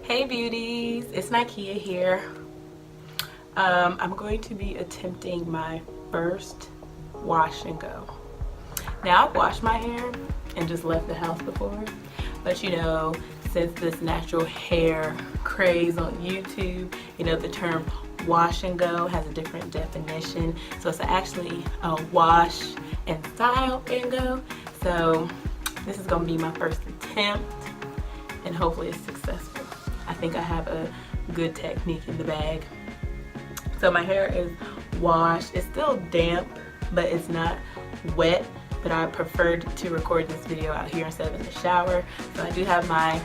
Hey beauties, it's Nikea here. I'm going to be attempting my first wash and go. Now, I've washed my hair and just left the house before, but you know, since this natural hair craze on YouTube, you know, the term wash and go has a different definition. So it's actually a wash and style and go. So this is going to be my first attempt and hopefully it's successful. I think I have a good technique in the bag. So my hair is washed. It's still damp, but it's not wet. But I preferred to record this video out here instead of in the shower. So I do have my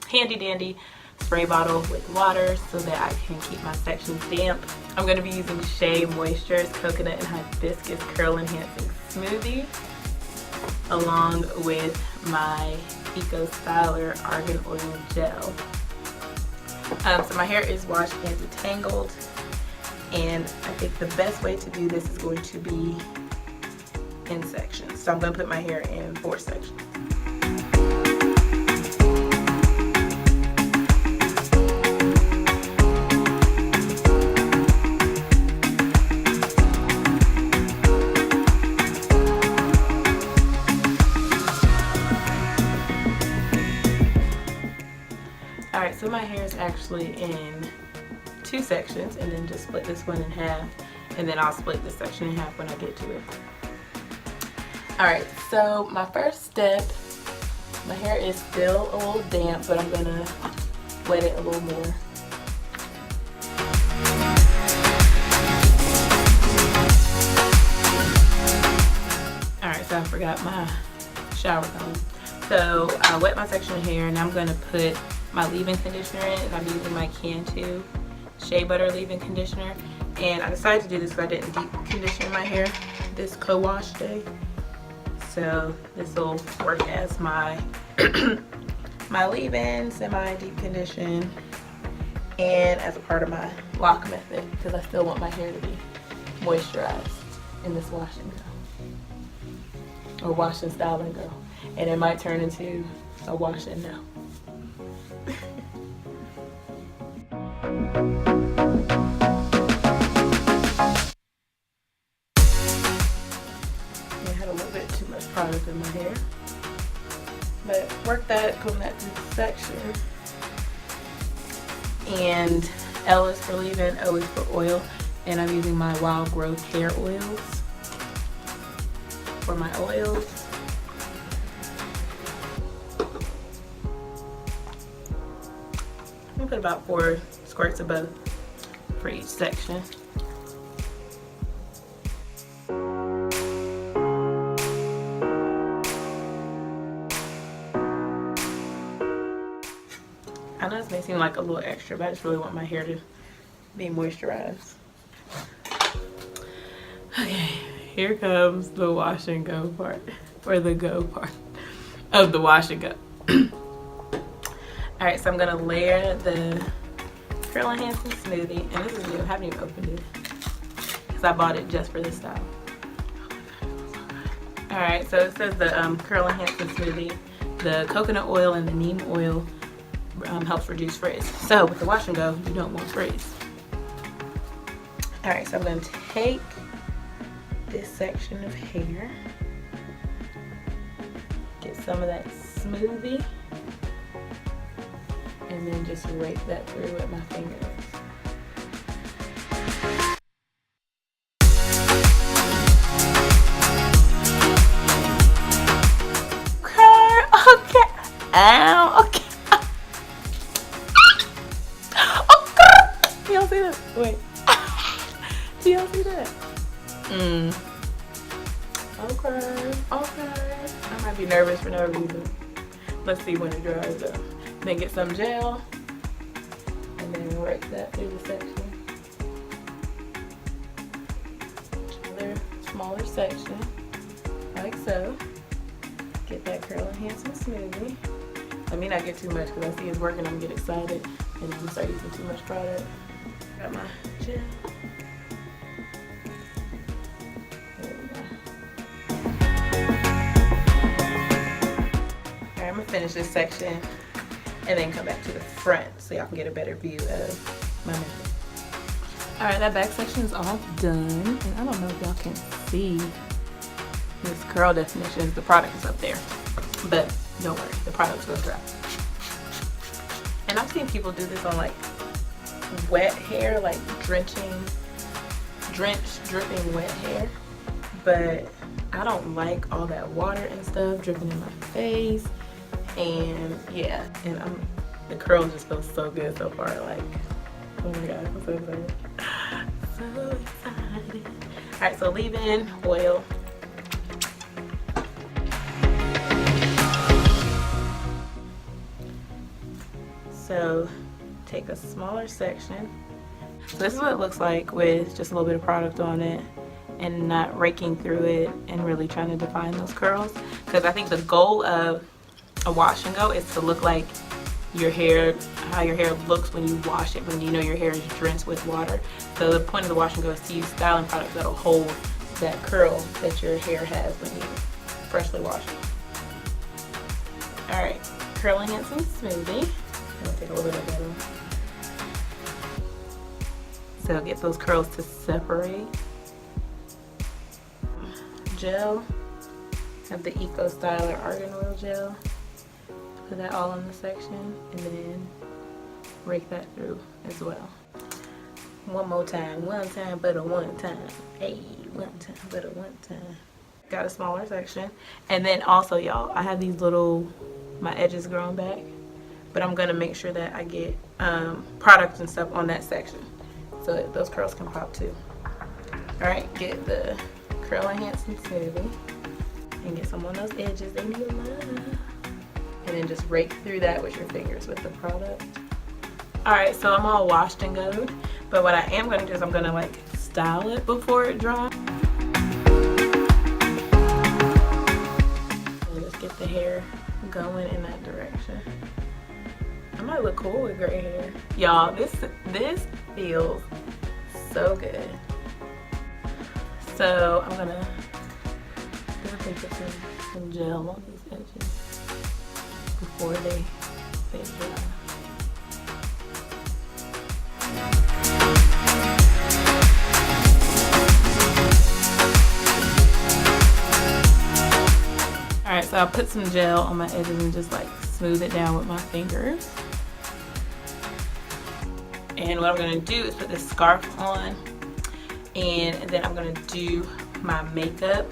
handy dandy spray bottle with water so that I can keep my sections damp. I'm going to be using Shea Moisture's Coconut and Hibiscus Curl Enhancing Smoothie along with my Ecostyler Argan Oil Gel. So my hair is washed and detangled, and I think the best way to do this is going to be in sections. So I'm going to put my hair in 4 sections. Alright, so my hair is actually in 2 sections, and then just split this one in half, and then I'll split this section in half when I get to it. Alright, so my first step, my hair is still a little damp, but I'm going to wet it a little more. Alright, so I forgot my shower comb. So I wet my section of hair, and I'm going to put my leave-in conditioner in, and I'm using my Can2 Shea Butter leave-in conditioner. And I decided to do this because I didn't deep condition my hair this co-wash day. So this will work as my my leave-in, semi-deep condition, and as a part of my lock method because I still want my hair to be moisturized in this wash and go, or wash and style and go. And it might turn into a wash and no. I had a little bit too much product in my hair, but work that, comb that through the section. And L is for leave-in, O is for oil, and I'm using my Wild Growth hair oils for my oils. I'm gonna put about 4 squirts of both for each section. I know this may seem like a little extra, but I just really want my hair to be moisturized. Okay, here comes the wash and go part, or the go part of the wash and go. Alright, so I'm going to layer the Curl Enhancing Smoothie, and this is new, I haven't even opened it because I bought it just for this style. Alright, so it says the Curl Enhancing Smoothie, the coconut oil and the neem oil helps reduce frizz. So with the wash and go, you don't want frizz. Alright, so I'm going to take this section of hair, get some of that smoothie, and then just rake that through with my fingers. Okay. Ow. Okay. Okay. Y'all see that? Wait. Do y'all see that? Okay. Okay. I might be nervous for no reason. Let's see when it dries up. Then get some gel, and then rake that through the section. Another smaller section, like so. Get that curl enhancing smoothie. Let me not get too much because I see it's working. I'm getting excited, and I'm start using too much product. Got my gel. There we go. Alright, I'm gonna finish this section and then come back to the front so y'all can get a better view of my makeup. Alright, that back section is all done, and I don't know if y'all can see this curl definition. The product is up there, but don't worry, the product's gonna dry. And I've seen people do this on like wet hair, like dripping wet hair, but I don't like all that water and stuff dripping in my face. And yeah, and the curl just feels so good so far. Like, oh my god, I'm so excited. So excited. Alright, so leave-in oil. So take a smaller section. So this is what it looks like with just a little bit of product on it and not raking through it and really trying to define those curls. Because I think the goal of a wash and go is to look like your hair, how your hair looks when you wash it, when you know your hair is drenched with water. So the point of the wash and go is to use styling products that'll hold that curl that your hair has when you freshly wash it. Alright, curl enhancing smoothie. I'm gonna take a little bit of that off. So get those curls to separate. Gel. Have the Ecostyler Argan Oil Gel. Put that all in the section and then rake that through as well. One more time, one time, but a one time. Hey, one time, but a one time. Got a smaller section. And then also, y'all, I have these little, my edges growing back, but I'm gonna make sure that I get products and stuff on that section so that those curls can pop too. All right, get the curl enhancing smoothie and get some on those edges. They need love. And then just rake through that with your fingers with the product. Alright, so I'm all washed and good, but what I am going to do is I'm going to like style it before it dries. And just get the hair going in that direction. I might look cool with gray hair. Y'all, this feels so good. So I'm going to definitely put some gel on these edges before they dry. Alright, so I'll put some gel on my edges and just like smooth it down with my fingers. And what I'm going to do is put this scarf on, and then I'm going to do my makeup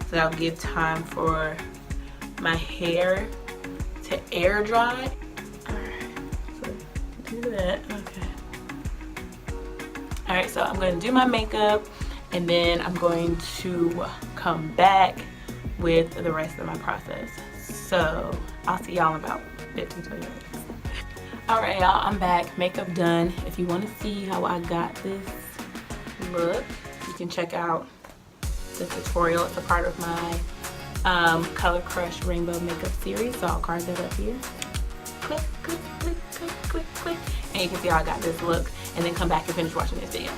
so that'll give time for my hair to air dry. Alright, so do that. Okay. Alright, so I'm going to do my makeup and then I'm going to come back with the rest of my process. So I'll see y'all in about 15-20 minutes. Alright, y'all, I'm back. Makeup done. If you want to see how I got this look, you can check out the tutorial. It's a part of my Color Crush Rainbow Makeup series, so I'll card that up here. Click, click, click, click, click, click. And you can see how I got this look, and then come back and finish watching this video.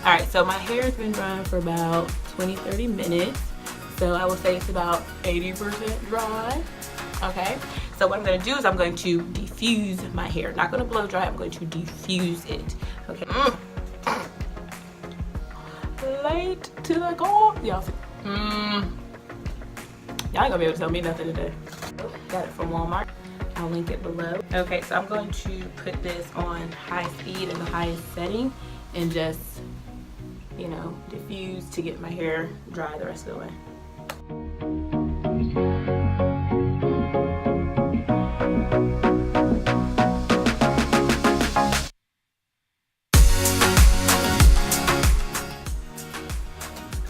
Alright, so my hair has been drying for about 20-30 minutes. So I will say it's about 80% dry. Okay, so what I'm going to do is I'm going to diffuse my hair. Not going to blow dry, I'm going to diffuse it. Okay. Late to the goal. Y'all see. Y'all ain't gonna be able to tell me nothing today. Got it from Walmart. I'll link it below. Okay, so I'm going to put this on high speed in the highest setting and just, you know, diffuse to get my hair dry the rest of the way.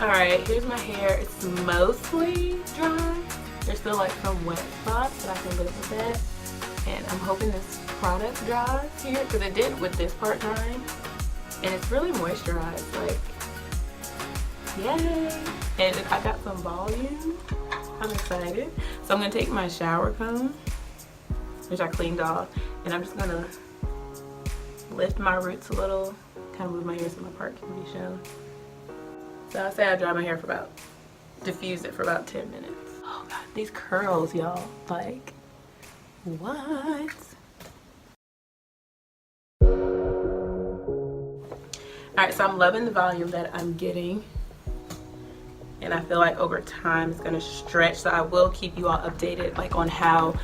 Alright, here's my hair. It's mostly dry. There's still like some wet spots, but I can live with that. And I'm hoping this product dries here, because it did with this part drying. And it's really moisturized, like, yay! And I got some volume. I'm excited. So I'm going to take my shower comb, which I cleaned off, and I'm just going to lift my roots a little, kind of move my hair so my part can be shown. So I say I dry my hair for about, diffuse it for about 10 minutes. Oh god, these curls, y'all, like, what? Alright, so I'm loving the volume that I'm getting. And I feel like over time it's going to stretch. So I will keep you all updated like on how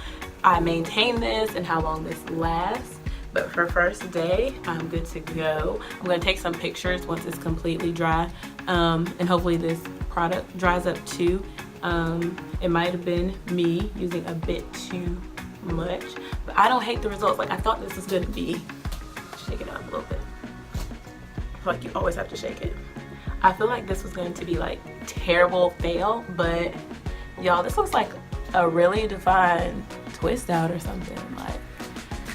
I maintain this and how long this lasts. But for first day, I'm good to go. I'm going to take some pictures once it's completely dry. And hopefully this product dries up too. It might have been me using a bit too much. But I don't hate the results. Like I thought this was going to be, shake it up a little bit. I feel like you always have to shake it. I feel like this was going to be like terrible fail. But y'all, this looks like a really defined twist out or something. Like,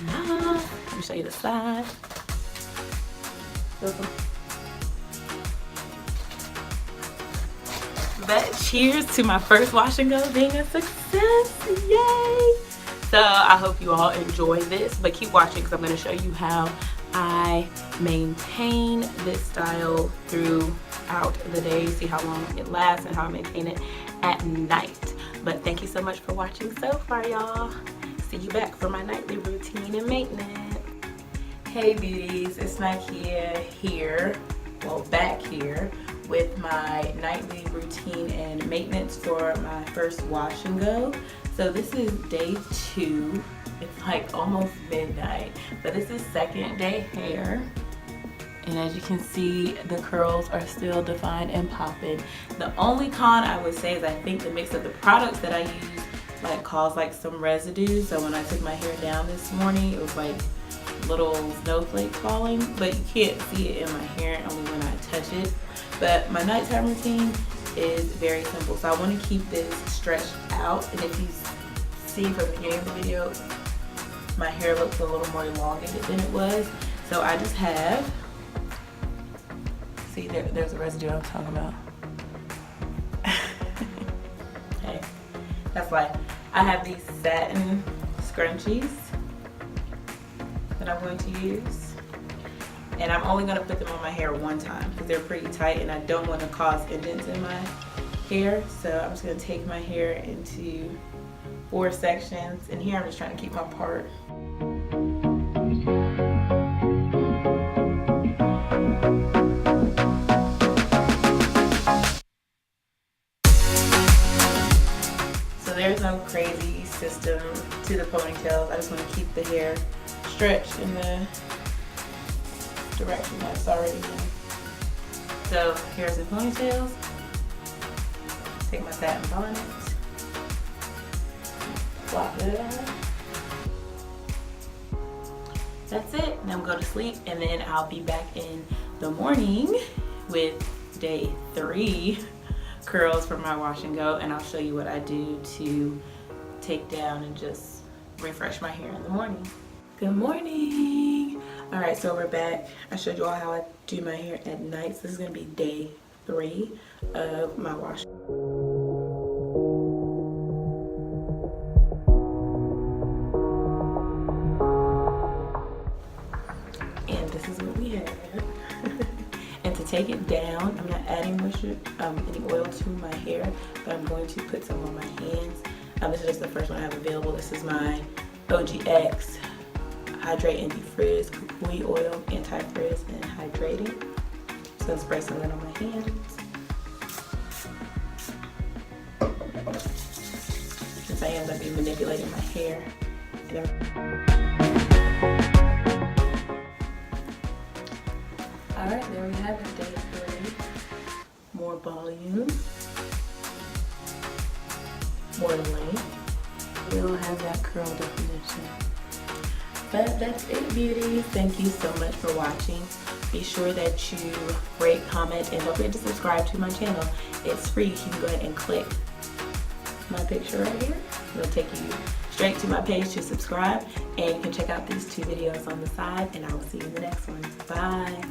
nah. Let me show you the side. But cheers to my first wash and go being a success. Yay! So I hope you all enjoy this, but keep watching because I'm going to show you how I maintain this style throughout the day. See how long it lasts and how I maintain it at night. But thank you so much for watching so far, y'all. See you back for my nightly routine and maintenance. Hey beauties, it's Nikea here, well back here with my nightly routine and maintenance for my first wash and go. So this is day 2. It's like almost midnight, but this is second day hair. And as you can see, the curls are still defined and popping. The only con I would say is I think the mix of the products that I use like caused like some residue. So when I took my hair down this morning, it was like little snowflakes falling, but you can't see it in my hair only when I touch it. But my nighttime routine is very simple. So I want to keep this stretched out, and if you see from the beginning of the video, my hair looks a little more elongated than it was. So I just have, see there's a residue I'm talking about. Okay, that's why I have these satin scrunchies that I'm going to use, and I'm only going to put them on my hair one time because they're pretty tight and I don't want to cause indents in my hair. So I'm just going to take my hair into 4 sections, and here I'm just trying to keep my part. So there's no crazy system to the ponytails. I just want to keep the hair stretched in the direction that's already in. So here's the ponytails. Take my satin bonnet, flop it on. That's it. Now I'm going to sleep, and then I'll be back in the morning with day 3 curls for my wash and go, and I'll show you what I do to take down and just refresh my hair in the morning. Good morning. All right, so we're back. I showed you all how I do my hair at night. So this is gonna be day 3 of my wash. And this is what we have. And to take it down, I'm not adding moisture, any oil to my hair, but I'm going to put some on my hands. This is just the first one I have available. This is my OGX Hydrate and Defrizz Kukui Oil, Anti-Frizz and Hydrating. So I'm spray some of that on my hands. Since I am going to be manipulating my hair. Alright, there we have it, day 3. More volume. More length. We don't have that curl definition. But that's it, beauties. Thank you so much for watching. Be sure that you rate, comment, and don't forget to subscribe to my channel. It's free. You can go ahead and click my picture right here. It'll take you straight to my page to subscribe. And you can check out these 2 videos on the side. And I will see you in the next one. Bye.